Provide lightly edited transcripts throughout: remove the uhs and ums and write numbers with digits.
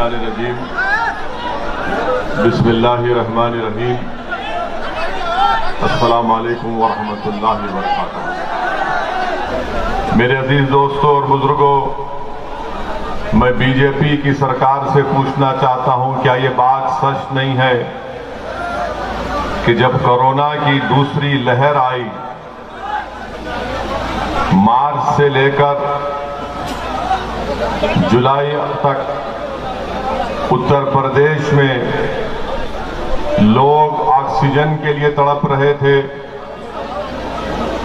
मिनश्शैतानिर्रजीम बिस्मिल्लाहिर्रहमानिर्रहीम अस्सलामु अलैकुम वरहमतुल्लाहि वबरकातुहू। मेरे अजीज दोस्तों और बुजुर्गों, मैं बीजेपी की सरकार से पूछना चाहता हूं, क्या ये बात सच नहीं है कि जब कोरोना की दूसरी लहर आई, मार्च से लेकर जुलाई तक उत्तर प्रदेश में लोग ऑक्सीजन के लिए तड़प रहे थे,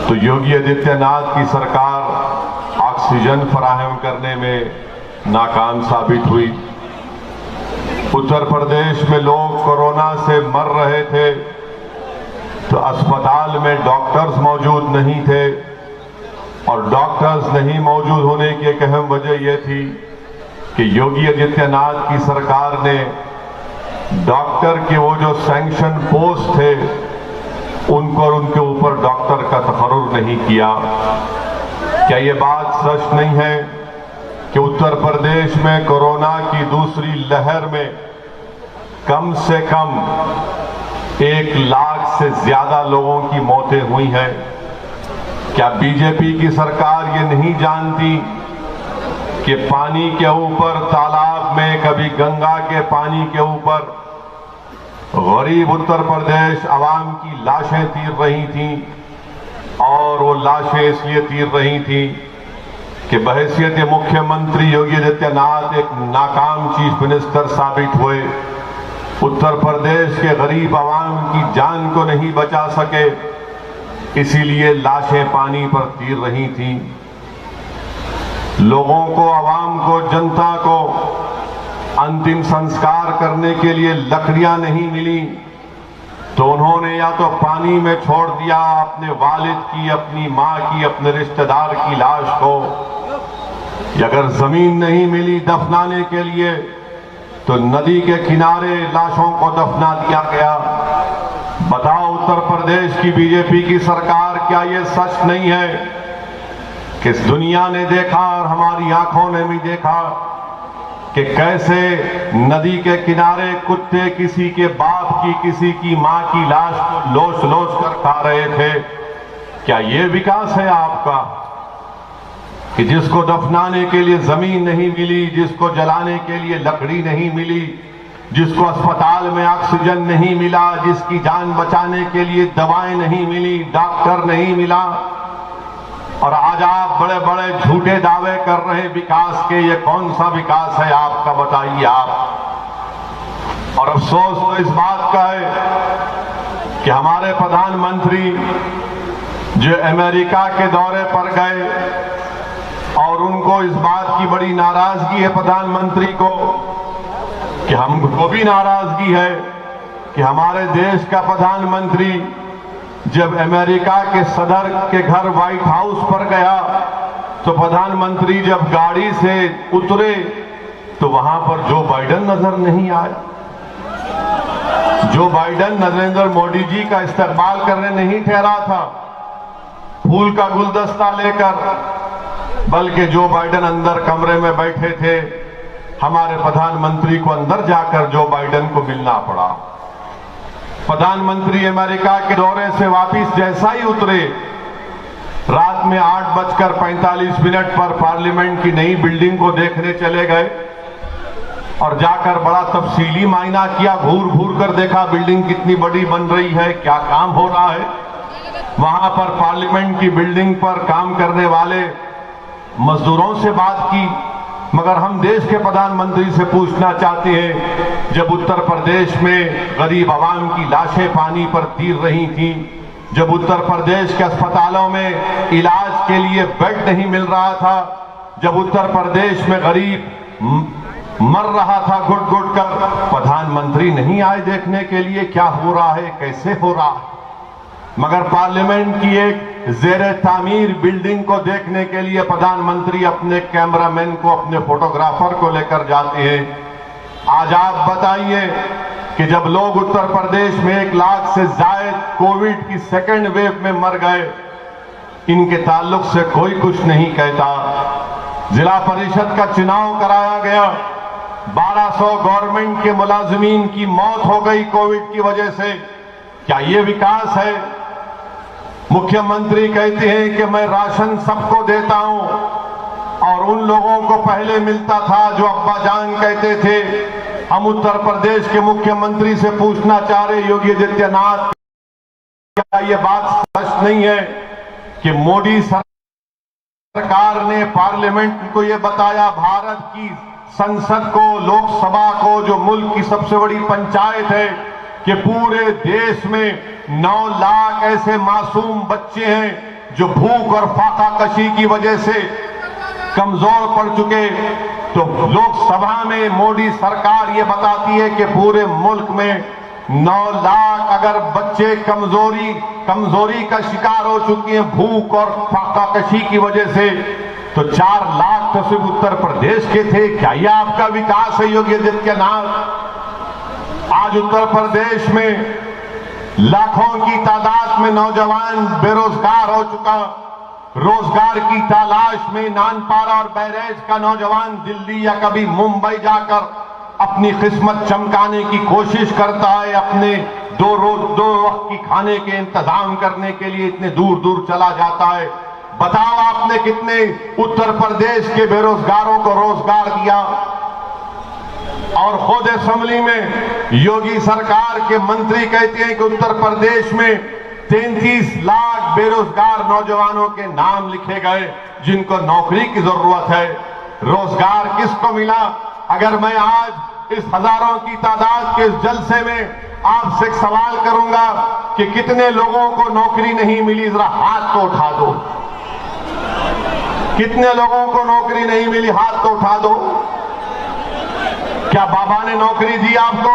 तो योगी आदित्यनाथ की सरकार ऑक्सीजन फराहम करने में नाकाम साबित हुई। उत्तर प्रदेश में लोग कोरोना से मर रहे थे तो अस्पताल में डॉक्टर्स मौजूद नहीं थे, और डॉक्टर्स नहीं मौजूद होने की एक अहम वजह यह थी कि योगी आदित्यनाथ की सरकार ने डॉक्टर के वो जो सैंक्शन पोस्ट थे उनको और उनके ऊपर डॉक्टर का तकर्रुर नहीं किया। क्या ये बात सच नहीं है कि उत्तर प्रदेश में कोरोना की दूसरी लहर में कम से कम 1 लाख से ज्यादा लोगों की मौतें हुई हैं? क्या बीजेपी की सरकार ये नहीं जानती कि पानी के ऊपर, तालाब में, कभी गंगा के पानी के ऊपर गरीब उत्तर प्रदेश आवाम की लाशें तीर रही थीं, और वो लाशें इसलिए तीर रही थीं कि बहैसियत मुख्यमंत्री योगी आदित्यनाथ एक नाकाम चीफ मिनिस्टर साबित हुए, उत्तर प्रदेश के गरीब आवाम की जान को नहीं बचा सके, इसीलिए लाशें पानी पर तीर रही थीं। लोगों को, आवाम को, जनता को अंतिम संस्कार करने के लिए लकड़ियां नहीं मिली तो उन्होंने या तो पानी में छोड़ दिया अपने वालिद की, अपनी मां की, अपने रिश्तेदार की लाश को, या अगर जमीन नहीं मिली दफनाने के लिए तो नदी के किनारे लाशों को दफना दिया गया। बताओ उत्तर प्रदेश की बीजेपी की सरकार, क्या ये सच नहीं है कि इस दुनिया ने देखा और हमारी आंखों ने भी देखा कि कैसे नदी के किनारे कुत्ते किसी के बाप की, किसी की मां की लाश को लोच लोच कर खा रहे थे? क्या ये विकास है आपका कि जिसको दफनाने के लिए जमीन नहीं मिली, जिसको जलाने के लिए लकड़ी नहीं मिली, जिसको अस्पताल में ऑक्सीजन नहीं मिला, जिसकी जान बचाने के लिए दवाएं नहीं मिली, डॉक्टर नहीं मिला, और आज आप बड़े बड़े झूठे दावे कर रहे विकास के? ये कौन सा विकास है आपका, बताइए आप। और अफसोस तो इस बात का है कि हमारे प्रधानमंत्री जो अमेरिका के दौरे पर गए, और उनको इस बात की बड़ी नाराजगी है प्रधानमंत्री को, कि हमको भी नाराजगी है कि हमारे देश का प्रधानमंत्री जब अमेरिका के सदर के घर व्हाइट हाउस पर गया तो प्रधानमंत्री जब गाड़ी से उतरे तो वहां पर जो बाइडेन नजर नहीं आया। जो बाइडेन नरेंद्र मोदी जी का इस्तकबाल करने नहीं ठहरा था फूल का गुलदस्ता लेकर, बल्कि जो बाइडेन अंदर कमरे में बैठे थे, हमारे प्रधानमंत्री को अंदर जाकर जो बाइडेन को मिलना पड़ा। प्रधानमंत्री अमेरिका के दौरे से वापस जैसा ही उतरे, रात में 8:45 पर पार्लियामेंट की नई बिल्डिंग को देखने चले गए, और जाकर बड़ा तफसीली मायना किया, घूर घूर कर देखा बिल्डिंग कितनी बड़ी बन रही है, क्या काम हो रहा है। वहां पर पार्लियामेंट की बिल्डिंग पर काम करने वाले मजदूरों से बात की, मगर हम देश के प्रधानमंत्री से पूछना चाहते हैं, जब उत्तर प्रदेश में गरीब आवाम की लाशें पानी पर तीर रही थीं, जब उत्तर प्रदेश के अस्पतालों में इलाज के लिए बेड नहीं मिल रहा था, जब उत्तर प्रदेश में गरीब मर रहा था घुट घुट कर, प्रधानमंत्री नहीं आए देखने के लिए क्या हो रहा है, कैसे हो रहा है। मगर पार्लियामेंट की एक जेर तामीर बिल्डिंग को देखने के लिए प्रधानमंत्री अपने कैमरामैन को, अपने फोटोग्राफर को लेकर जाते हैं। आज आप बताइए कि जब लोग उत्तर प्रदेश में 1 लाख से ज्यादा कोविड की सेकेंड वेव में मर गए, इनके ताल्लुक से कोई कुछ नहीं कहता। जिला परिषद का चुनाव कराया गया, 1200 गवर्नमेंट के मुलाजिमीन की मौत हो गई कोविड की वजह से। क्या ये विकास है? मुख्यमंत्री कहते हैं कि मैं राशन सबको देता हूं, और उन लोगों को पहले मिलता था जो अब्बा जान कहते थे। हम उत्तर प्रदेश के मुख्यमंत्री से पूछना चाह रहे योगी आदित्यनाथ, क्या ये बात सच नहीं है कि मोदी सरकार ने पार्लियामेंट को ये बताया, भारत की संसद को, लोकसभा को, जो मुल्क की सबसे बड़ी पंचायत है, कि पूरे देश में 9 लाख ऐसे मासूम बच्चे हैं जो भूख और फाका कशी की वजह से कमजोर पड़ चुके। तो लोकसभा में मोदी सरकार ये बताती है कि पूरे मुल्क में 9 लाख अगर बच्चे कमजोरी का शिकार हो चुके हैं भूख और फाका कशी की वजह से, तो 4 लाख तो सिर्फ उत्तर प्रदेश के थे। क्या यह आपका विकास है योगी आदित्यनाथ? आज उत्तर प्रदेश में लाखों की तादाद में नौजवान बेरोजगार हो चुका। रोजगार की तलाश में नानपारा और बहराइच का नौजवान दिल्ली या कभी मुंबई जाकर अपनी किस्मत चमकाने की कोशिश करता है, अपने दो वक्त की खाने के इंतजाम करने के लिए इतने दूर दूर चला जाता है। बताओ आपने कितने उत्तर प्रदेश के बेरोजगारों को रोजगार दिया? और खुद असेंबली में योगी सरकार के मंत्री कहते हैं कि उत्तर प्रदेश में 33 लाख बेरोजगार नौजवानों के नाम लिखे गए जिनको नौकरी की जरूरत है। रोजगार किसको मिला? अगर मैं आज इस हजारों की तादाद के इस जलसे में आपसे एक सवाल करूंगा कि कितने लोगों को नौकरी नहीं मिली, जरा हाथ तो उठा दो। कितने लोगों को नौकरी नहीं मिली, हाथ तो उठा दो। क्या बाबा ने नौकरी दी आपको?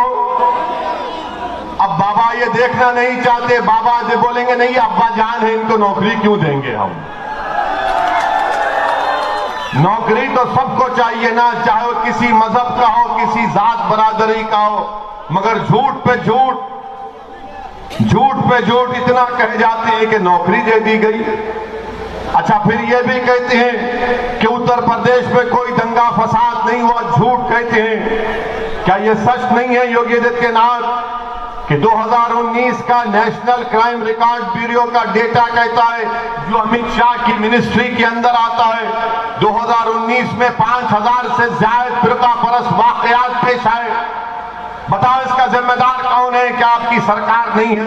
अब बाबा ये देखना नहीं चाहते, बाबा जो बोलेंगे नहीं अब्बा जान है, इनको नौकरी क्यों देंगे हम? नौकरी तो सबको चाहिए ना, चाहे वो किसी मजहब का हो, किसी जात बरादरी का हो, मगर झूठ पे झूठ इतना कह जाते हैं कि नौकरी दे दी गई। अच्छा, फिर ये भी कहते हैं कि उत्तर प्रदेश में कोई दंगा फसाद नहीं हुआ, झूठ कहते हैं। क्या ये सच नहीं है योगी आदित्यनाथ कि 2019 का नेशनल क्राइम रिकॉर्ड ब्यूरो का डेटा कहता है, जो अमित शाह की मिनिस्ट्री के अंदर आता है, 2019 में 5000 से ज्यादा फिरकापरस्त वाकयात पेश आए। बताओ इसका जिम्मेदार कौन है? क्या आपकी सरकार नहीं है?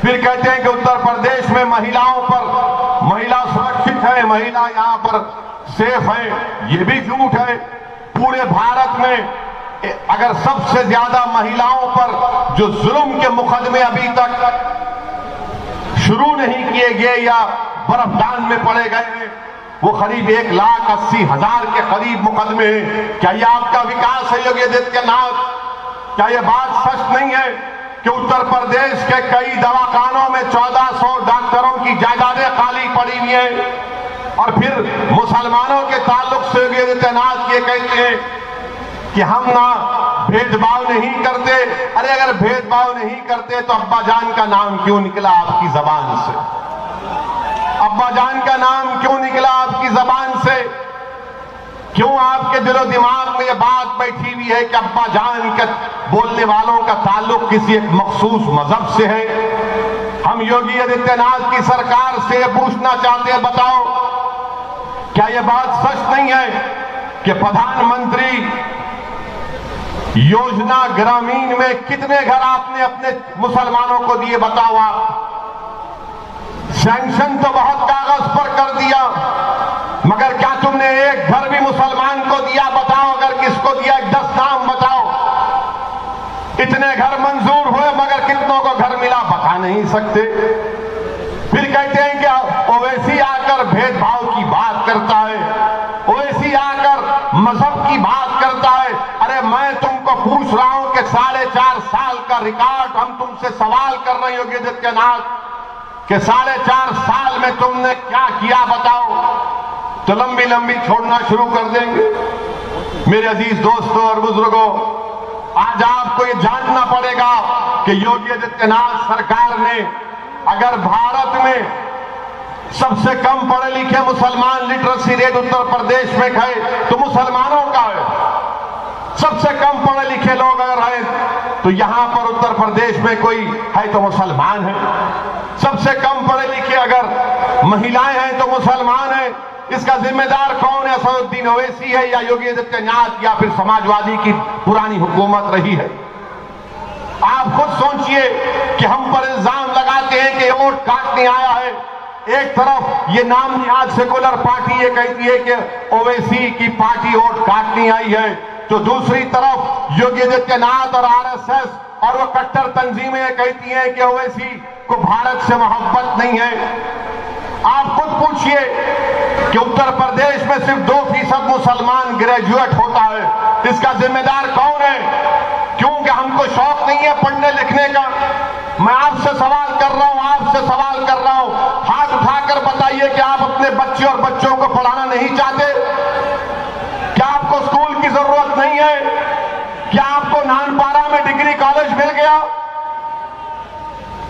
फिर कहते हैं कि उत्तर प्रदेश में महिला सुरक्षित है, महिला यहां पर सेफ है। ये भी झूठ है। पूरे भारत में अगर सबसे ज्यादा महिलाओं पर जो जुल्म के मुकदमे अभी तक शुरू नहीं किए गए या बर्फदान में पड़े गए हैं, वो करीब 1,80,000 के करीब मुकदमे हैं। क्या ये आपका विकास है योगी आदित्यनाथ? क्या ये बात सच नहीं है कि उत्तर प्रदेश के कई दवाखानों में 1400 डॉक्टरों की जायदादें खाली पड़ी हुई हैं? और फिर मुसलमानों के ताल्लुक से योगी आदित्यनाथ ये कहते हैं कि हम ना भेदभाव नहीं करते। अरे अगर भेदभाव नहीं करते तो अब्बा जान का नाम क्यों निकला आपकी जबान से? अब्बा जान का नाम क्यों निकला आपकी जबान से? क्यों आपके दिलो दिमाग में ये बात बैठी हुई है कि अब्बा जान के बोलने वालों का ताल्लुक किसी एक मखसूस मजहब से है? हम योगी आदित्यनाथ की सरकार से पूछना चाहते हैं, बताओ क्या ये बात सच नहीं है कि प्रधानमंत्री योजना ग्रामीण में कितने घर आपने अपने मुसलमानों को दिए? बताओ आप। सैंक्शन तो बहुत कागज पर कर दिया, मगर क्या तुमने एक घर भी मुसलमान को दिया? बताओ, अगर किसको दिया, 10 नाम बताओ। इतने घर मंजूर हुए मगर कितनों को घर मिला बता नहीं सकते। फिर कहते हैं कि ओवैसी आकर भेदभाव की बात करता है, ओवैसी आकर मजहब की बात करता है। अरे मैं तुमको पूछ रहा हूं कि 4.5 साल का रिकॉर्ड हम तुमसे सवाल कर रहे हैं योगी आदित्यनाथ कि 4.5 साल में तुमने क्या किया? बताओ। तो लंबी लंबी छोड़ना शुरू कर देंगे। मेरे अजीज दोस्तों और बुजुर्गों, आज आपको ये जानना पड़ेगा कि योगी आदित्यनाथ सरकार ने अगर भारत में सबसे कम पढ़े लिखे मुसलमान लिटरेसी रेट उत्तर प्रदेश में गए तो मुसलमानों का है। सबसे कम पढ़े लिखे लोग अगर हैं तो यहां पर उत्तर प्रदेश में कोई है तो मुसलमान है। सबसे कम पढ़े लिखे अगर महिलाएं हैं तो मुसलमान हैं। इसका जिम्मेदार कौन है? असदुद्दीन ओवैसी है या योगी आदित्यनाथ या फिर समाजवादी की पुरानी हुकूमत रही है? आप खुद सोचिए कि हम पर इल्जाम लगाते हैं कि ये वोट काटने आया है। एक तरफ ये नाम निहाद सेकुलर पार्टी ये कहती है कि ओवैसी की पार्टी वोट काटने आई है, तो दूसरी तरफ योगी आदित्यनाथ और आरएसएस और वो कट्टर तंजीमें कहती हैं कि ओवैसी को भारत से मोहब्बत नहीं है। आप खुद पूछिए कि उत्तर प्रदेश में सिर्फ 2% मुसलमान ग्रेजुएट होता है, इसका जिम्मेदार कौन है? क्योंकि हमको शौक नहीं है पढ़ने लिखने का। मैं आपसे सवाल कर रहा हूं, आपसे सवाल कर रहा हूं, हाथ उठाकर बताइए कि आप अपने बच्चे और बच्चों को पढ़ाना नहीं चाहते? क्या आपको स्कूल की जरूरत नहीं है? क्या आपको नानपारा में डिग्री कॉलेज मिल गया?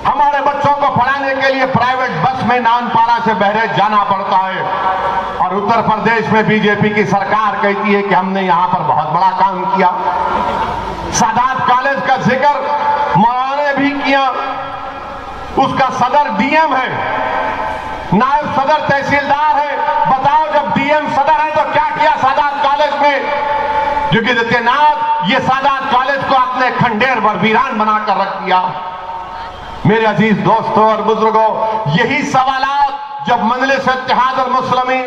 हमारे बच्चों को पढ़ाने के लिए प्राइवेट बस में नानपारा से बहरेज जाना पड़ता है। और उत्तर प्रदेश में बीजेपी की सरकार कहती है कि हमने यहां पर बहुत बड़ा काम किया। सादात कॉलेज का जिक्र मौलाना ने भी किया। उसका सदर डीएम है, नायब सदर तहसीलदार है। बताओ, जब डीएम सदर है तो क्या किया सादात कॉलेज में? योगी आदित्यनाथ ये सादात कॉलेज को अपने खंडेर पर वीरान बनाकर रख दिया। मेरे अजीज दोस्तों और बुजुर्गों, यही सवालात जब मजलिस इत्तेहाद और मुस्लिमीन